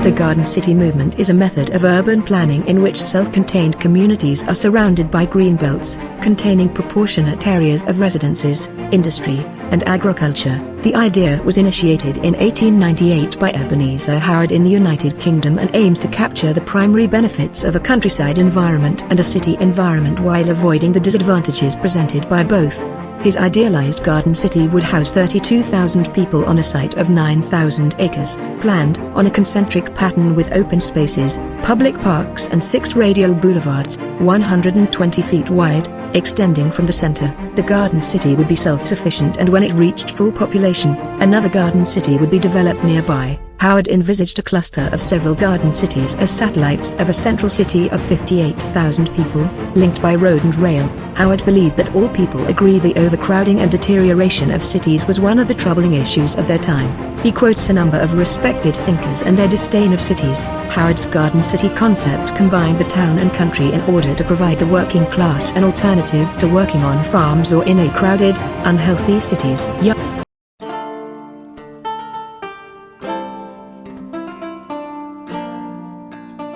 The Garden City movement is a method of urban planning in which self-contained communities are surrounded by greenbelts, containing proportionate areas of residences, industry, and agriculture. The idea was initiated in 1898 by Ebenezer Howard in the United Kingdom and aims to capture the primary benefits of a countryside environment and a city environment while avoiding the disadvantages presented by both. His idealized garden city would house 32,000 people on a site of 9,000 acres, planned on a concentric pattern with open spaces, public parks and 6 radial boulevards, 120 feet wide, extending from the center. The garden city would be self-sufficient, and when it reached full population, another garden city would be developed nearby. Howard envisaged a cluster of several garden cities as satellites of a central city of 58,000 people, linked by road and rail. Howard believed that all people agreed the overcrowding and deterioration of cities was one of the troubling issues of their time. He quotes a number of respected thinkers and their disdain of cities. Howard's garden city concept combined the town and country in order to provide the working class an alternative to working on farms or in a crowded, unhealthy cities.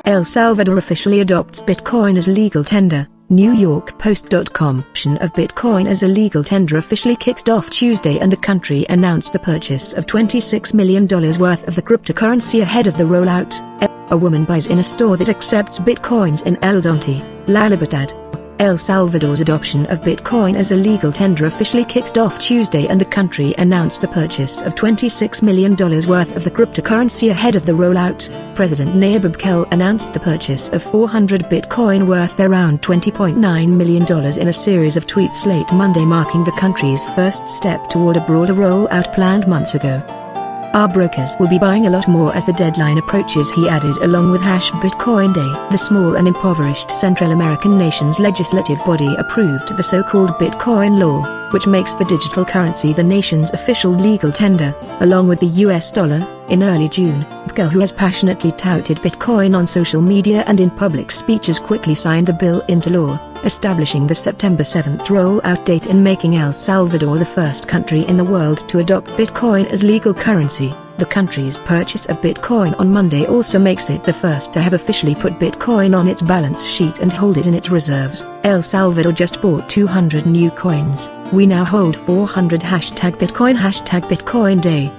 El Salvador officially adopts Bitcoin as legal tender. NewYorkPost.com. Option of Bitcoin as a legal tender officially kicked off Tuesday, and the country announced the purchase of $26 million worth of the cryptocurrency ahead of the rollout. A woman buys in a store that accepts Bitcoins in El Zonte, La Libertad. El Salvador's adoption of Bitcoin as a legal tender officially kicked off Tuesday, and the country announced the purchase of $26 million worth of the cryptocurrency ahead of the rollout. President Nayib Bukele announced the purchase of 400 Bitcoin worth around $20.9 million in a series of tweets late Monday, marking the country's first step toward a broader rollout planned months ago. Our brokers will be buying a lot more as the deadline approaches, he added, along with Bitcoin Day. The small and impoverished Central American nation's legislative body approved the so-called Bitcoin law, which makes the digital currency the nation's official legal tender, along with the US dollar, in early June. Bukele, who has passionately touted Bitcoin on social media and in public speeches, quickly signed the bill into law, establishing the September 7 rollout date and making El Salvador the first country in the world to adopt Bitcoin as legal currency. The country's purchase of Bitcoin on Monday also makes it the first to have officially put Bitcoin on its balance sheet and hold it in its reserves. El Salvador just bought 200 new coins. We now hold 400 #Bitcoin #Bitcoin Day.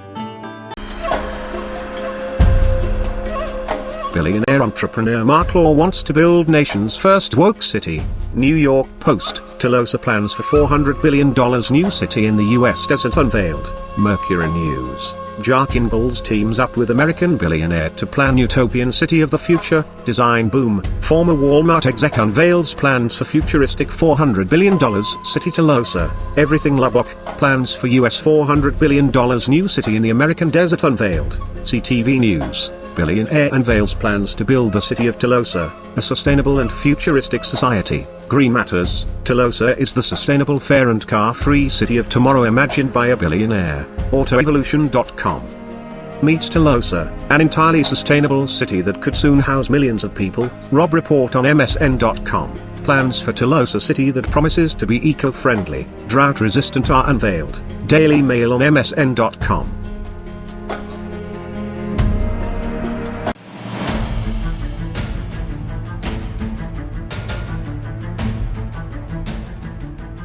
Billionaire entrepreneur Marc Lore wants to build nation's first woke city. New York Post. Telosa plans for $400 billion new city in the U.S. desert unveiled. Mercury News. Bjarke ingels teams up with American billionaire to plan utopian city of the future. Designboom. Former Walmart exec unveils plans for futuristic $400 billion city. Telosa. Everything Lubbock. Plans for US $400 billion new city in the American desert unveiled. CTV News. Billionaire unveils plans to build the city of Telosa, a sustainable and futuristic society. Green Matters. Telosa is the sustainable, fair and car-free city of tomorrow imagined by a billionaire. AutoEvolution.com. Meet Telosa, an entirely sustainable city that could soon house millions of people. Rob Report on MSN.com. Plans for Telosa city that promises to be eco-friendly, drought-resistant are unveiled. Daily Mail on MSN.com.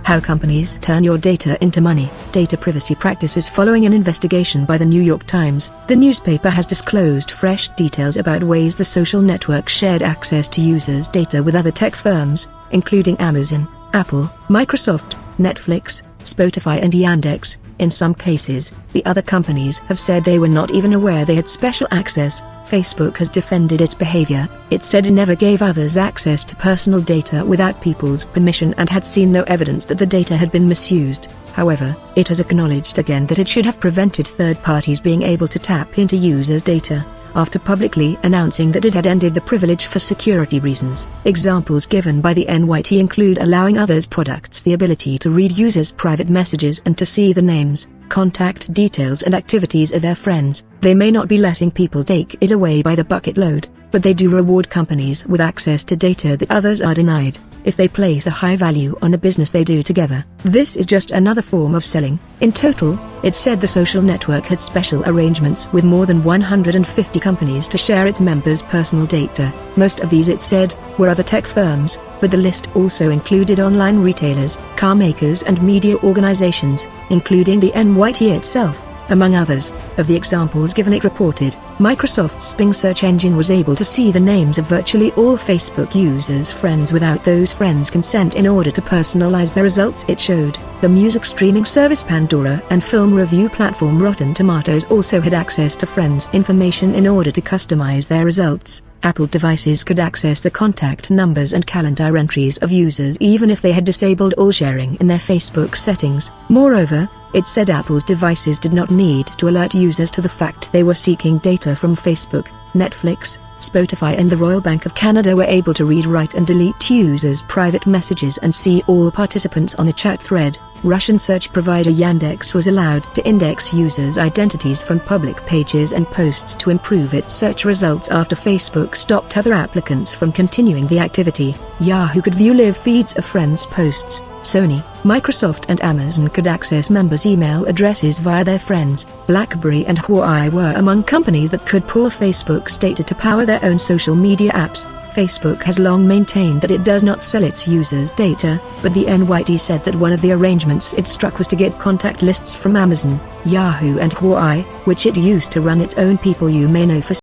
How companies turn your data into money. Data privacy practices. Following an investigation by the New York Times, the newspaper has disclosed fresh details about ways the social network shared access to users' data with other tech firms, including Amazon, Apple, Microsoft, Netflix, Spotify and Yandex. In some cases, the other companies have said they were not even aware they had special access. Facebook has defended its behavior. It said it never gave others access to personal data without people's permission and had seen no evidence that the data had been misused. However, it has acknowledged again that it should have prevented third parties being able to tap into users' data, after publicly announcing that it had ended the privilege for security reasons. Examples given by the NYT include allowing others' products the ability to read users' private messages and to see the names, contact details and activities of their friends. They may not be letting people take it away by the bucket load, but they do reward companies with access to data that others are denied. if they place a high value on a business they do together. This is just another form of selling. In total, it said the social network had special arrangements with more than 150 companies to share its members' personal data. Most of these, it said, were other tech firms, but the list also included online retailers, car makers and media organizations, including the NYT itself, among others. Of the examples given, it reported, Microsoft's Bing search engine was able to see the names of virtually all Facebook users' friends without those friends' consent in order to personalize the results it showed. The music streaming service Pandora and film review platform Rotten Tomatoes also had access to friends' information in order to customize their results. Apple devices could access the contact numbers and calendar entries of users even if they had disabled all sharing in their Facebook settings. Moreover, it said Apple's devices did not need to alert users to the fact they were seeking data from Facebook. Netflix, Spotify and the Royal Bank of Canada were able to read, write and delete users' private messages and see all participants on a chat thread. Russian search provider Yandex was allowed to index users' identities from public pages and posts to improve its search results after Facebook stopped other applicants from continuing the activity. Yahoo could view live feeds of friends' posts. Sony, Microsoft and Amazon could access members' email addresses via their friends. BlackBerry and Huawei were among companies that could pull Facebook's data to power their own social media apps. Facebook has long maintained that it does not sell its users' data, but the NYT said that one of the arrangements it struck was to get contact lists from Amazon, Yahoo and Huawei, which it used to run its own People You May Know for